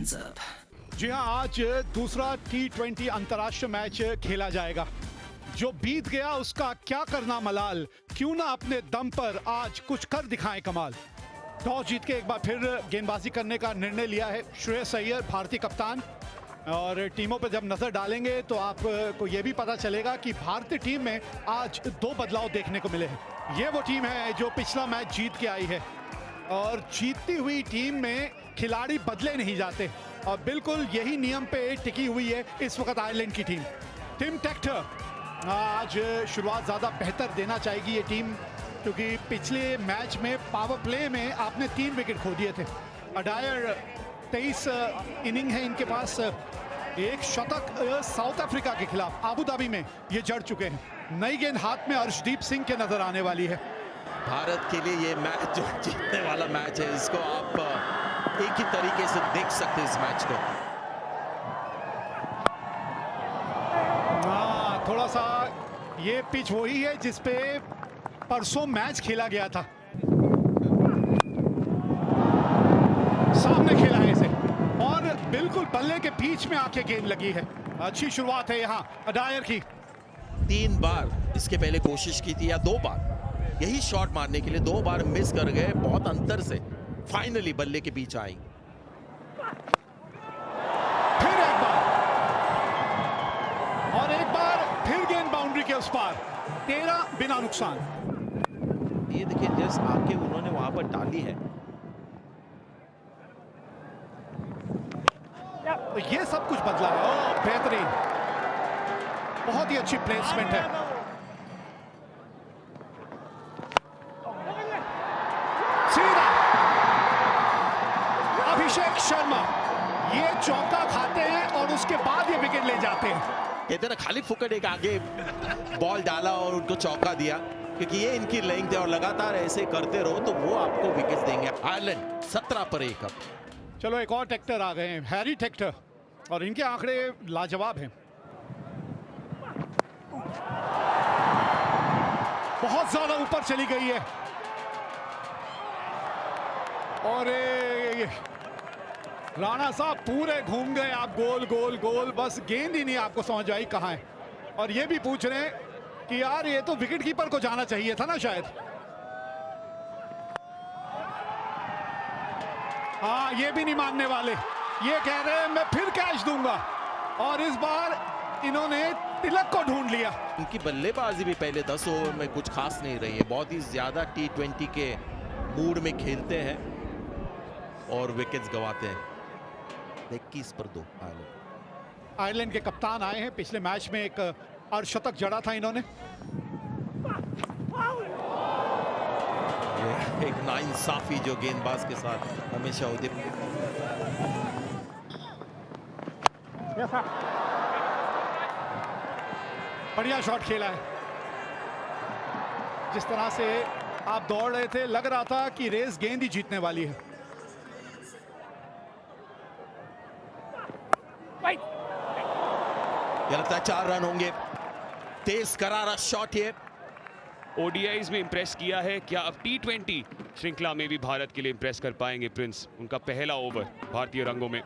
hands up. जी हाँ, आज दूसरा T20 अंतर्राष्ट्रीय मैच खेला जाएगा। जो बीत गया उसका क्या करना मलाल, क्यों ना अपने दम पर आज कुछ कर दिखाएं कमाल। टॉस जीत के एक बार फिर गेंदबाजी करने का निर्णय लिया है श्रेयस अय्यर, भारतीय कप्तान। और टीमों पर जब नजर डालेंगे तो आपको ये भी पता चलेगा कि भारतीय टीम में आज दो बदलाव देखने को मिले हैं। ये वो टीम है जो पिछला मैच जीत के आई है और जीतती हुई टीम में खिलाड़ी बदले नहीं जाते और बिल्कुल यही नियम पे टिकी हुई है इस वक्त आयरलैंड की टीम। टिम टेक्टर आज शुरुआत ज़्यादा बेहतर देना चाहेगी ये टीम, क्योंकि पिछले मैच में पावर प्ले में आपने 3 विकेट खो दिए थे। अडायर 23 इनिंग है इनके पास, एक शतक साउथ अफ्रीका के खिलाफ आबू धाबी में ये जड़ चुके हैं। नई गेंद हाथ में अर्शदीप सिंह के नजर आने वाली है। भारत के लिए ये मैच जो जीतने वाला मैच है, इसको आप एक ही तरीके से देख सकते हैं इस मैच को। हाँ, थोड़ा सा ये पिच वही है जिसपे परसों मैच खेला गया था। सामने खेला है इसे और बिल्कुल बल्ले के बीच में आके गेंद लगी है। अच्छी शुरुआत है यहाँ अडायर की। 3 बार इसके पहले कोशिश की थी या 2 बार यही शॉट मारने के लिए, 2 बार मिस कर गए बहुत अंतर से। फाइनली बल्ले के बीच आई। फिर एक बार और एक बार फिर गेंद बाउंड्री के उस पार, 13 बिना नुकसान। ये देखिए जस्ट आके उन्होंने वहां पर डाली है। तो ये सब कुछ बदला है। ओह, बेहतरीन, बहुत ही अच्छी प्लेसमेंट है। सीधा अभिषेक शर्मा ये चौका खाते हैं और उसके बाद ये विकेट ले जाते हैं। कहते हैं ना, खाली फुकट एक आगे बॉल डाला और उनको चौका दिया, क्योंकि ये इनकी लेंथ है और लगातार ऐसे करते रहो तो वो आपको विकेट देंगे। आयरलैंड 17 पर 1 अब। चलो एक और टेक्टर आ गए हैं, हैरी टेक्टर, और इनके आंकड़े लाजवाब हैं। बहुत ज्यादा ऊपर चली गई है और राणा साहब पूरे घूम गए आप, गोल गोल गोल, बस गेंद ही नहीं आपको समझ आई कहां है। और ये भी पूछ रहे हैं कि यार ये तो विकेट कीपर को जाना चाहिए था ना शायद। हाँ, ये भी नहीं मानने वाले, ये कह रहे हैं मैं फिर कैच दूंगा। और इस बार इन्होंने तिलक को ढूंढ लिया। उनकी बल्लेबाजी भी पहले 10 ओवर में कुछ खास नहीं रही है, बहुत ही ज्यादा T20 के मूड में खेलते हैं और विकेट्स गंवाते हैं। 21 पर 2 आयरलैंड के कप्तान आए हैं, पिछले मैच में एक अर्धशतक जड़ा था इन्होंने। एक नाइंसाफी जो गेंदबाज के साथ हमेशा होती। बढ़िया शॉट खेला है। जिस तरह से आप दौड़ रहे थे लग रहा था कि रेस गेंद ही जीतने वाली है। ये लगता है 4 रन होंगे। तेज करारा शॉट ये। ओडीआईज में इंप्रेस किया है, क्या अब T20 श्रृंखला में भी भारत के लिए इंप्रेस कर पाएंगे प्रिंस? उनका पहला ओवर भारतीय रंगों में।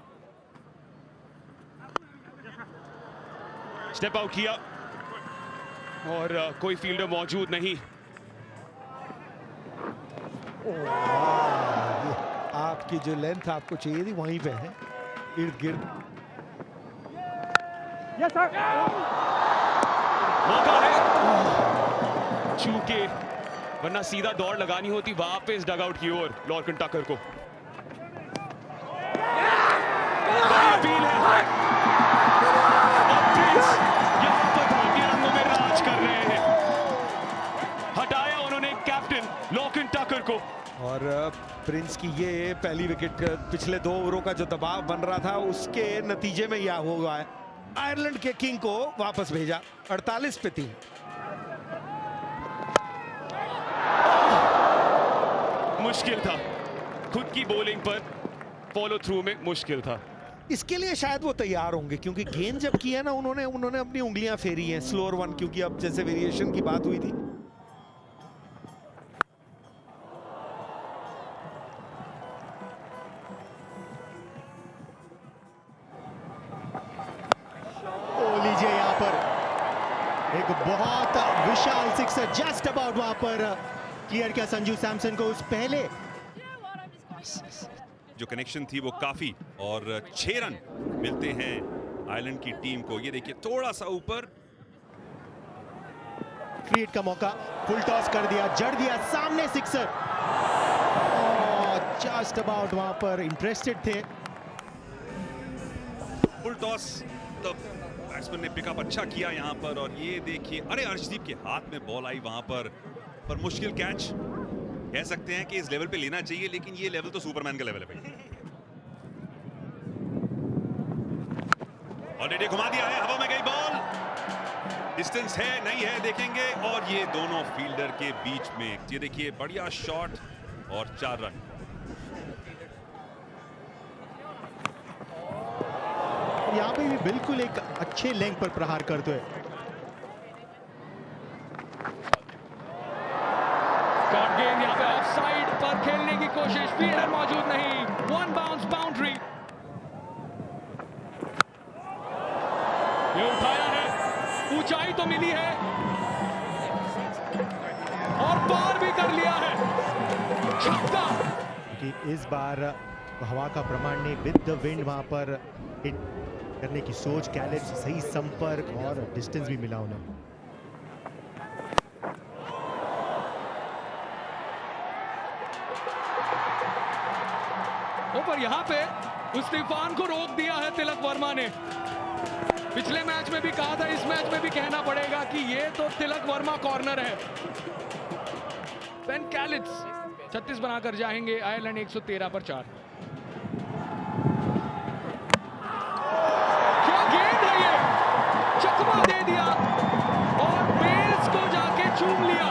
स्टेप आउट किया और कोई फील्डर मौजूद नहीं। आपकी जो लेंथ आपको चाहिए थी वहीं पे है, इर्द गिर्द। मौका है, चूके वरना सीधा दौड़ लगानी होती वापस डगआउट की ओर लॉर्कन टकर को। अपील है और प्रिंस यहां पर भारतीय रंगों में राज कर रहे हैं। हटाया उन्होंने कैप्टन लॉर्कन टकर को। और प्रिंस की ये पहली विकेट, पिछले 2 ओवरों का जो दबाव बन रहा था उसके नतीजे में यह हुआ है। आयरलैंड के किंग को वापस भेजा 48 पे 3। मुश्किल था, खुद की बॉलिंग पर फॉलो थ्रू में मुश्किल था। इसके लिए शायद वो तैयार होंगे, क्योंकि गेंद जब की है ना उन्होंने अपनी उंगलियां फेरी हैं स्लोअर वन, क्योंकि अब जैसे वेरिएशन की बात हुई थी। बहुत विशाल सिक्सर जस्ट अबाउट वहां पर क्लियर किया संजू सैमसन को उस पहले। जो कनेक्शन थी वो काफी, और 6 रन मिलते हैं आयरलैंड की टीम को। ये देखिए थोड़ा सा ऊपर, क्रिएट का मौका, फुल टॉस कर दिया, जड़ दिया, सामने सिक्सर, जस्ट अबाउट वहां पर इंटरेस्टेड थे। फुल टॉस, तो बैट्समैन ने पिकअप अच्छा किया यहाँ पर। और ये देखिए, अरे अर्शदीप के हाथ में बॉल आई वहां पर मुश्किल कैच कह सकते हैं कि इस लेवल पे लेना चाहिए, लेकिन ये लेवल तो सुपरमैन का लेवल है भाई। ऑलरेडी घुमा दिया है, हवा में गई बॉल, डिस्टेंस है नहीं है देखेंगे। और ये दोनों फील्डर के बीच में, ये देखिए बढ़िया शॉट और 4 रन। यहाँ पे भी बिल्कुल एक अच्छे लेंथ पर प्रहार करते हुए। शॉट गेम यहाँ पे ऑफ साइड पर खेलने की कोशिश, फील्डर मौजूद नहीं, 1 बाउंस बाउंड्री। ये उठाया है, ऊंचाई तो मिली है और पार भी कर लिया है, छक्का। कि इस बार हवा का प्रमाण ने विद द विंड वहां पर हिट करने की सोच, कैलेट सही संपर्क और डिस्टेंस भी मिला उन्हें। ऊपर यहाँ पे उस तूफान को रोक दिया है तिलक वर्मा ने। पिछले मैच में भी कहा था, इस मैच में भी कहना पड़ेगा कि ये तो तिलक वर्मा कॉर्नर है। बेन कैलिट्स 36 बनाकर जाएंगे, आयरलैंड 113 पर 4। क्या गेंद है ये, चकमा दे दिया और बेल्स को जाके चूम लिया।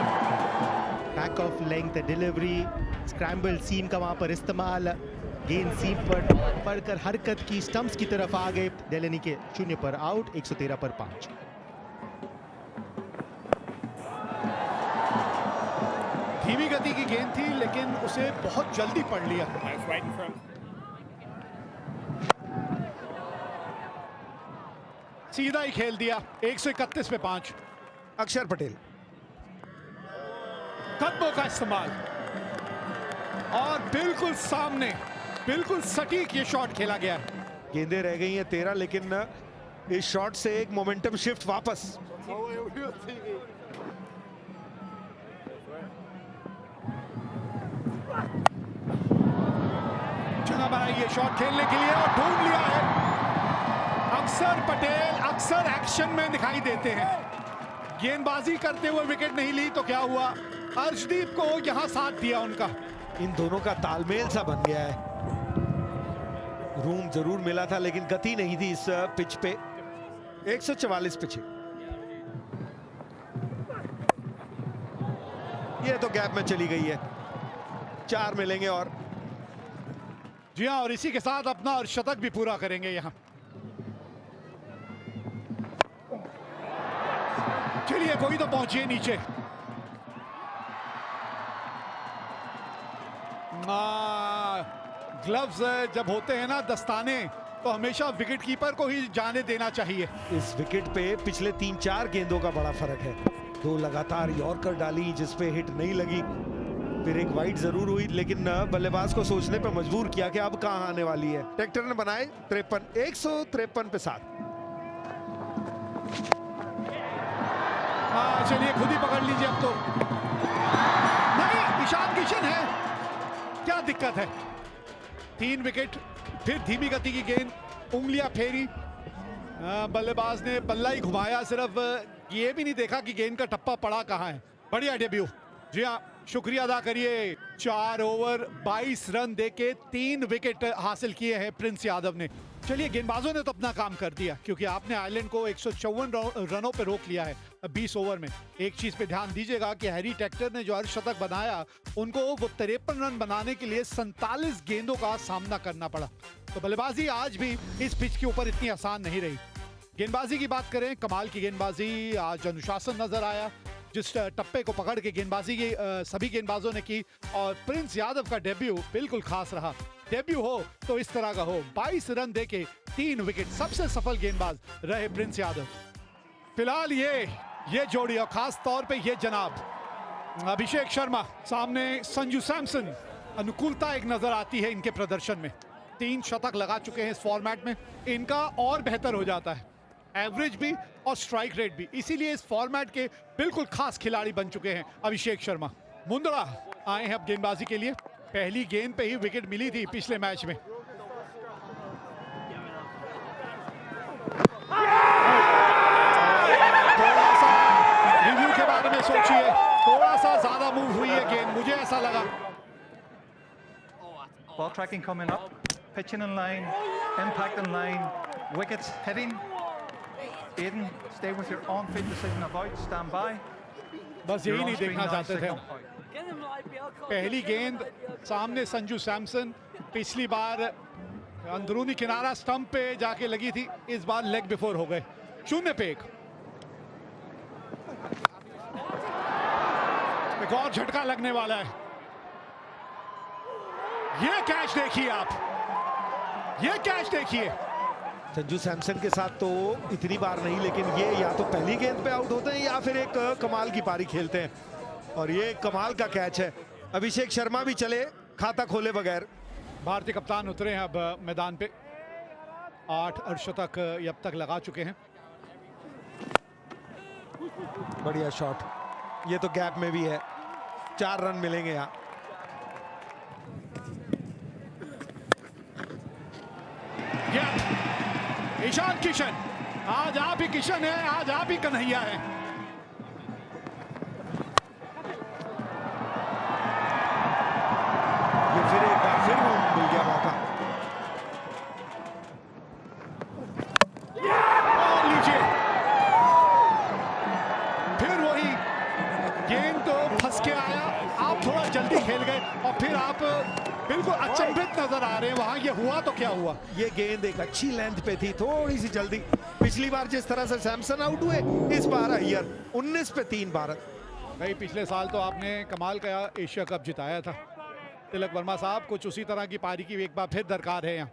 Back of length delivery, scramble seam का वहां पर इस्तेमाल, गेंद सीम पर पड़कर हरकत की, स्टंप्स की तरफ आ गए। डेलनी के 0 पर आउट, 113 पर 5। धीमी गति की गेंद थी, लेकिन उसे बहुत जल्दी पढ़ लिया। सीधा ही खेल दिया, 131 पे 5। अक्षर पटेल, कदमों का इस्तेमाल और बिल्कुल सामने, बिल्कुल सटीक ये शॉट खेला गया। गेंदें रह गई हैं 13, लेकिन इस शॉट से एक मोमेंटम शिफ्ट वापस। जगह बनाई है शॉट खेलने के लिए और ढूंढ लिया है। अक्षर पटेल अक्सर एक्शन में दिखाई देते हैं, गेंदबाजी करते हुए विकेट नहीं ली तो क्या हुआ, अर्शदीप को यहां साथ दिया उनका। इन दोनों का तालमेल सा बन गया है। रूम जरूर मिला था, लेकिन गति नहीं थी इस पिच पे। 144 पिच, ये तो गैप में चली गई है। 4 मिलेंगे और जी हाँ, और इसी के साथ अपना और शतक भी पूरा करेंगे यहां। चलिए, कोई तो पहुंचिए नीचे। ग्लव्स जब होते हैं ना, दस्ताने, तो हमेशा विकेट कीपर को ही जाने देना चाहिए। इस विकेट पे पिछले 3-4 गेंदों का बड़ा फर्क है। 2 लगातार यॉर्कर डाली जिसपे हिट नहीं लगी, फिर एक वाइड जरूर हुई, लेकिन बल्लेबाज को सोचने पे मजबूर किया कि अब कहां आने वाली है। टेक्टर ने बनाए 53, 153 पे 7। चलिए, खुद ही पकड़ लीजिए अब तो। नहीं, ईशान किशन है, क्या दिक्कत है। 3 विकेट, फिर धीमी गति की गेंद, उंगलियां फेरी, बल्लेबाज ने बल्ला ही घुमाया, सिर्फ ये भी नहीं देखा कि गेंद का टप्पा पड़ा कहां है। बढ़िया डेब्यू। जी हाँ, शुक्रिया अदा करिए। 4 ओवर 22 रन देके 3 विकेट हासिल किए हैं प्रिंस यादव ने। चलिए, गेंदबाजों ने तो अपना काम कर दिया, क्योंकि आपने आयरलैंड को 154 रनों पे रोक लिया है 20 ओवर में। एक चीज पे ध्यान दीजिएगा कि हैरी टेक्टर ने जो अर्धशतक बनाया, उनको वो 53 रन बनाने के लिए 47 गेंदों का सामना करना पड़ा। तो बल्लेबाजी आज भी इस पिच के ऊपर इतनी आसान नहीं रही। गेंदबाजी की बात करें, कमाल की गेंदबाजी, आज अनुशासन नजर आया। जिस टप्पे को पकड़ के गेंदबाजी की सभी गेंदबाजों ने की, और प्रिंस यादव का डेब्यू बिल्कुल खास रहा। डेब्यू हो तो इस तरह का हो। 22 रन देके 3 विकेट, सबसे सफल गेंदबाज रहे प्रिंस यादव। फिलहाल ये ये जोड़ी और खास तौर पे ये जनाब अभिषेक शर्मा सामने संजू सैमसन, अनुकूलता एक नजर आती है इनके प्रदर्शन में। 3 शतक लगा चुके हैं इस फॉर्मेट में, इनका और बेहतर हो जाता है, एवरेज भी और स्ट्राइक रेट भी, इसीलिए इस फॉर्मेट के बिल्कुल खास खिलाड़ी बन चुके हैं अभिषेक शर्मा। मुंदड़ा आए हैं अब गेंदबाजी के लिए, पहली गेंद पे ही विकेट मिली थी पिछले मैच में। थोड़ा सा रिव्यू के बारे में सोचिए, थोड़ा सा ज्यादा मूव हुई है गेंद, मुझे ऐसा लगा। Ball tracking coming up, pitching in line, impact in line, wickets hitting. Aiden, stay with your on-field decision about, stand by. बस यही नहीं देखना चाहते थे हम। पहली गेंद सामने संजू सैमसन, पिछली बार अंदरूनी किनारा स्टंप पे जाके लगी थी, इस बार लेग बिफोर हो गए। 0 पे 1। एक और झटका लगने वाला है। ये कैच देखिए आप, ये कैच देखिए। संजू सैमसन के साथ तो इतनी बार नहीं, लेकिन ये या तो पहली गेंद पे आउट होते हैं या फिर एक कमाल की पारी खेलते हैं, और ये कमाल का कैच है। अभिषेक शर्मा भी चले खाता खोले बगैर। भारतीय कप्तान उतरे हैं अब मैदान पे, 8 अर्धशतक अब तक लगा चुके हैं। बढ़िया शॉट, ये तो गैप में भी है, 4 रन मिलेंगे यहाँ। ईशान किशन, आज आप ही किशन है, आज आप ही कन्हैया है। ये फिर एक बार फिर मिल गया मौका। और लीजिए, फिर वही गेंद तो फंस के आया, आप थोड़ा जल्दी खेल गए और फिर आप बिल्कुल अचंभित नजर आ रहे हैं। वहां ये हुआ तो क्या हुआ? ये गेंद एक अच्छी लेंथ पे थी, थोड़ी सी जल्दी। पिछली बार जिस तरह से सैमसन आउट हुए, इस बार अय्यर। 19 पे 3 भारत। भाई पिछले साल तो आपने कमाल का एशिया कप जिताया था तिलक वर्मा साहब, कुछ उसी तरह की पारी की एक बार फिर दरकार है यहाँ।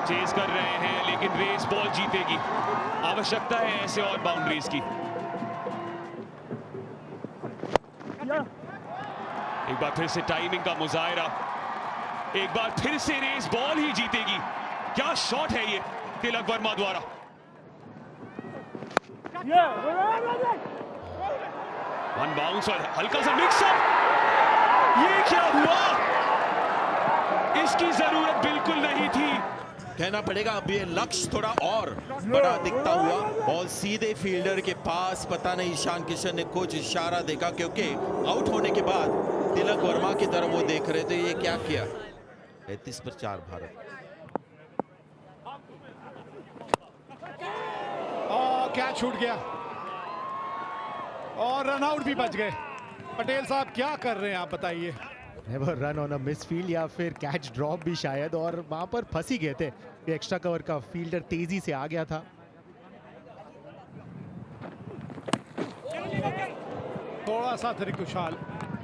चेज कर रहे हैं लेकिन रेस बॉल जीतेगी, आवश्यकता है ऐसे और बाउंड्रीज की। एक बार फिर से टाइमिंग का मुजाहिरा, एक बार फिर से रेस बॉल ही जीतेगी। क्या शॉट है ये तिलक वर्मा द्वारा। वन बाउंस और हल्का सा मिक्सअप, ये क्या हुआ? इसकी जरूरत बिल्कुल नहीं थी। कहना पड़ेगा अब ये लक्ष्य थोड़ा और बड़ा दिखता हुआ, बॉल सीधे फील्डर के पास। पता नहीं ईशान किशन ने कुछ इशारा देखा, क्योंकि आउट होने के बाद तिलक वर्मा की तरफ वो देख रहे थे, ये क्या किया। 35 पर 4 भारत। क्या छूट गया और रन आउट भी बच गए। पटेल साहब क्या कर रहे हैं आप बताइए। Never run on a misfield या फिर कैच ड्रॉप भी शायद, और वहां पर फंस ही गए थे। एक्स्ट्रा कवर का फील्डर तेजी से आ गया था। थोड़ा सा अतिरिक्त उछाल,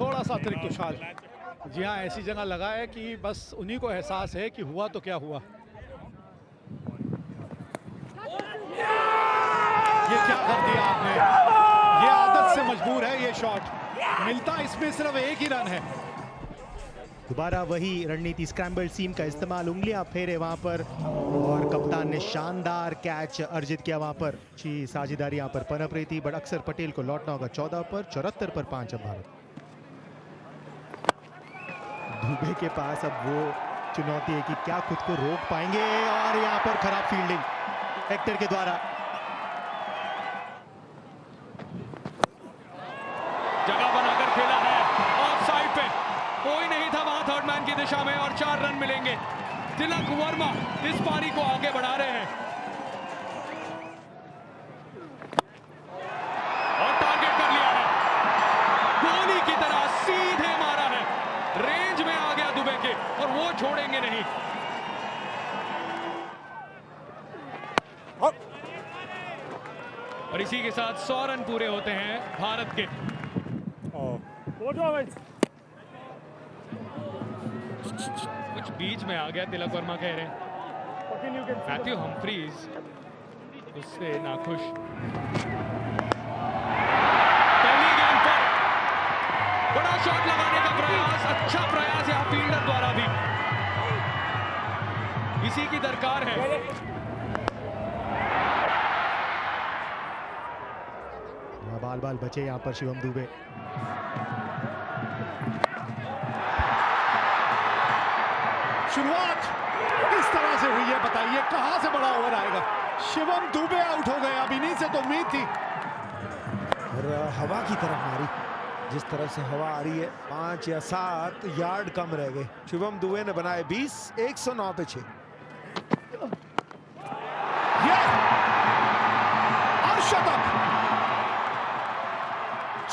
थोड़ा सा अतिरिक्त उछाल। जी हाँ, ऐसी जगह लगा है कि बस उन्हीं को एहसास है कि हुआ तो क्या हुआ। ये क्या कर दिया आपने, ये आदत से मजबूर है। ये शॉट मिलता इसमें सिर्फ एक ही रन है। दोबारा वही रणनीति, स्क्रैम्बल सीम का इस्तेमाल, उंगलियां फेरे वहां पर, और कप्तान ने शानदार कैच अर्जित किया वहां पर। अच्छी साझेदारी यहां पर पनप रही थी, बट अक्सर पटेल को लौटना होगा 14 पर 74 पर 5 अब भारत। दुबे के पास अब वो चुनौती है कि क्या खुद को रोक पाएंगे, और यहाँ पर खराब फील्डिंग हेक्टर के द्वारा। जगह बनाकर खेला है ऑफ साइड पे, कोई नहीं था वहां थर्ड मैन की दिशा में, और 4 रन मिलेंगे। तिलक वर्मा इस पारी को आगे बढ़ा रहे हैं और टारगेट कर लिया है, गोली की तरह सीधे मारा है, रेंज में आ गया दुबे के, और वो छोड़ेंगे नहीं। और इसी के साथ 100 रन पूरे होते हैं भारत के। कुछ बीच में आ गया तिलक वर्मा कह रहे हैं। मैथ्यू हम्फ्रीज उससे नाखुश। पहली गेंद पर बड़ा शॉट लगाने का प्रयास, अच्छा प्रयास यहाँ फील्डर द्वारा भी, इसी की दरकार है। बाल बाल बचे यहाँ पर शिवम दुबे। शुरुआत किस तरह से हुई है बताइए, कहां से बड़ा ओवर आएगा। शिवम दुबे आउट हो गए, अब इन्हीं से तो उम्मीद थी। और हवा की तरफ मारी, जिस तरफ से हवा आ रही है 5 या 7 यार्ड कम रह गए। शिवम दुबे ने बनाए 20, 109 पे 6। अर्शतक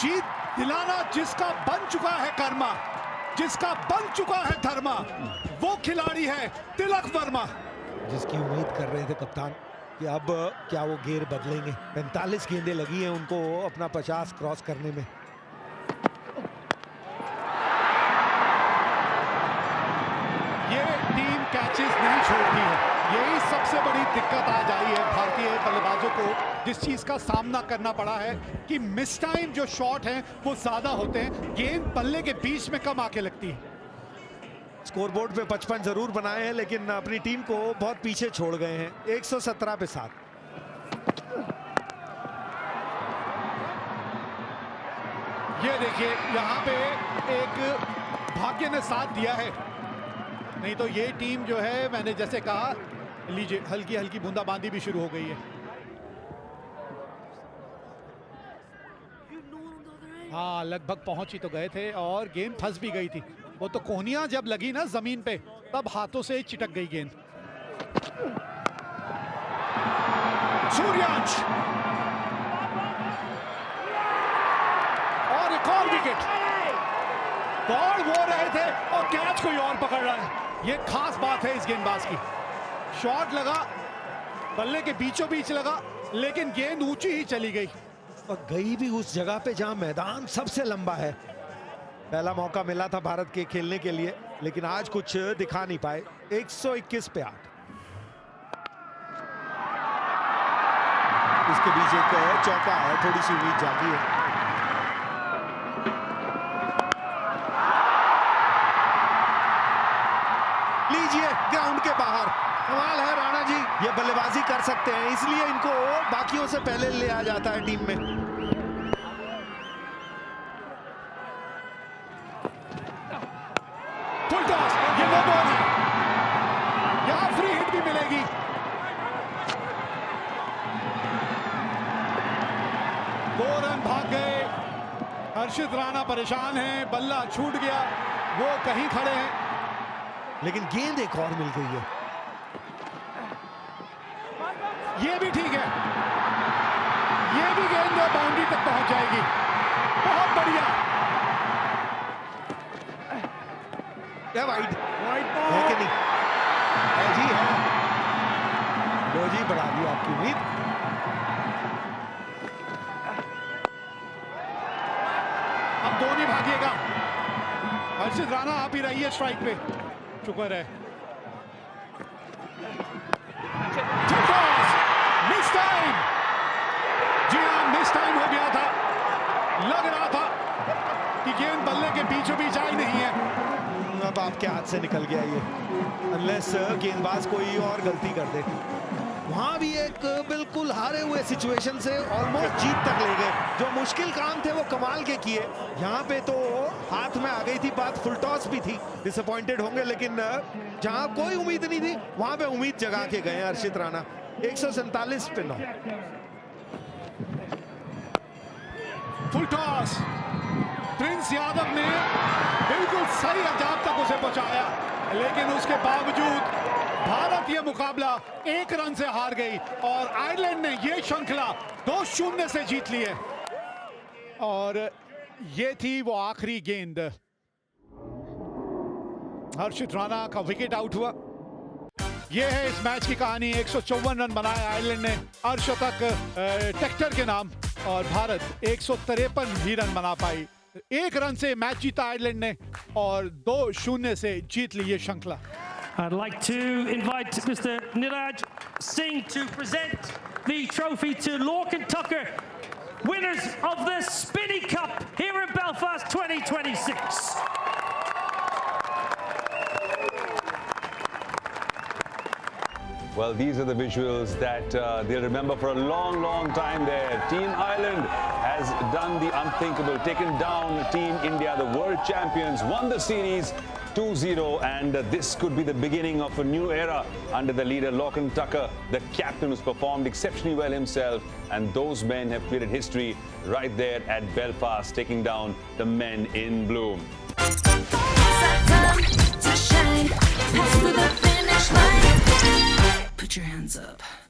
जीत दिलाना जिसका बन चुका है कर्मा, जिसका बन चुका है धर्मा, वो खिलाड़ी है तिलक वर्मा। जिसकी उम्मीद कर रहे थे कप्तान कि अब क्या वो गेर बदलेंगे। 45 गेंदें लगी हैं उनको अपना 50 क्रॉस करने में। ये टीम कैचेस नहीं छोड़ती है, यही सबसे बड़ी दिक्कत आज आई है भारतीय बल्लेबाजों को, जिस चीज का सामना करना पड़ा है कि मिस टाइम जो शॉट हैं वो ज्यादा होते हैं, गेंद बल्ले के बीच में कम आके लगती है। स्कोरबोर्ड पे 55 जरूर बनाए हैं लेकिन अपनी टीम को बहुत पीछे छोड़ गए हैं। 117 पे 7। ये देखिए यहाँ पे एक भाग्य ने साथ दिया है, नहीं तो ये टीम जो है, मैंने जैसे कहा, लीजिए हल्की हल्की बूंदाबांदी भी शुरू हो गई है। हाँ, लगभग पहुंच ही तो गए थे और गेंद फंस भी गई थी। वो तो कोहनियां जब लगी ना जमीन पे, तब हाथों से चिटक गई गेंद। सूर्यांश और एक और विकेट। दौड़ वो रहे थे और कैच कोई और पकड़ रहा है, ये खास बात है इस गेंदबाज की। शॉट लगा, बल्ले के बीचों बीच लगा, लेकिन गेंद ऊंची ही चली गई और गई भी उस जगह पे जहां मैदान सबसे लंबा है। पहला मौका मिला था भारत के खेलने के लिए, लेकिन आज कुछ दिखा नहीं पाए। 121 पे 8। इसके बीच एक चौका है, थोड़ी सी उम्मीद जागी है। लीजिए ग्राउंड के बाहर, कमाल है राणा जी, ये बल्लेबाजी कर सकते हैं, इसलिए इनको बाकियों से पहले ले आ जाता है टीम में। फुल टॉस, ये नो बॉल है, यहां फ्री हिट भी मिलेगी। दो रन भाग गए, हर्षित राणा परेशान हैं, बल्ला छूट गया, वो कहीं खड़े हैं। लेकिन गेंद एक और मिल गई है। ये भी ठीक है, ये भी गेंद बाउंड्री तक पहुंच जाएगी। बहुत बढ़िया, क्या वाइड है कि नहीं? है जी, है। लो जी, बढ़ा दी आपकी उम्मीद। अब दो नहीं भागिएगा, हर्षित राणा आप ही रहिए स्ट्राइक पे, शुक्र है। मिस टाइम, जी हाँ, मिस टाइम हो गया था। लग रहा था कि गेंद बल्ले के बीचों बीच आई नहीं है। अब आपके हाथ से निकल गया ये, अनलेस गेंदबाज कोई और गलती कर दे। वहां भी एक बिल्कुल हारे हुए सिचुएशन से ऑलमोस्ट जीत तक ले गए। जो मुश्किल काम थे वो कमाल के किए। यहाँ पे तो हाथ में आ गई थी बात, फुल टॉस भी थी। डिसअपॉइंटेड होंगे, लेकिन जहां कोई उम्मीद नहीं थी वहां पे उम्मीद जगा के गए हर्षित राणा। 147 पे 9। फुल टॉस, प्रिंस यादव ने बिल्कुल सही अंजाम तक उसे पहुंचाया, लेकिन उसके बावजूद भारत यह मुकाबला 1 रन से हार गई और आयरलैंड ने यह श्रृंखला 2-0 से जीत ली है। और ये थी वो आखिरी गेंद, हर्षित राणा का विकेट आउट हुआ। ये है इस मैच की कहानी। 154 रन बनाए आयरलैंड ने अर्शतक टेक्टर के नाम, और भारत 153 ही रन बना पाई। 1 रन से मैच जीता आयरलैंड ने और 2-0 से जीत ली ये श्रृंखला। I'd like to invite Mr. Niraj Singh to present the trophy to Lorcan Tucker, winners of the Spinny Cup here in Belfast 2026. Well, these are the visuals that they'll remember for a long, long time there. Team Ireland has done the unthinkable, taken down Team India, the world champions, won the series 2-0, and this could be the beginning of a new era under the leader Lorcan Tucker, the captain who's performed exceptionally well himself, and those men have created history right there at Belfast, taking down the men in bloom. Put your hands up.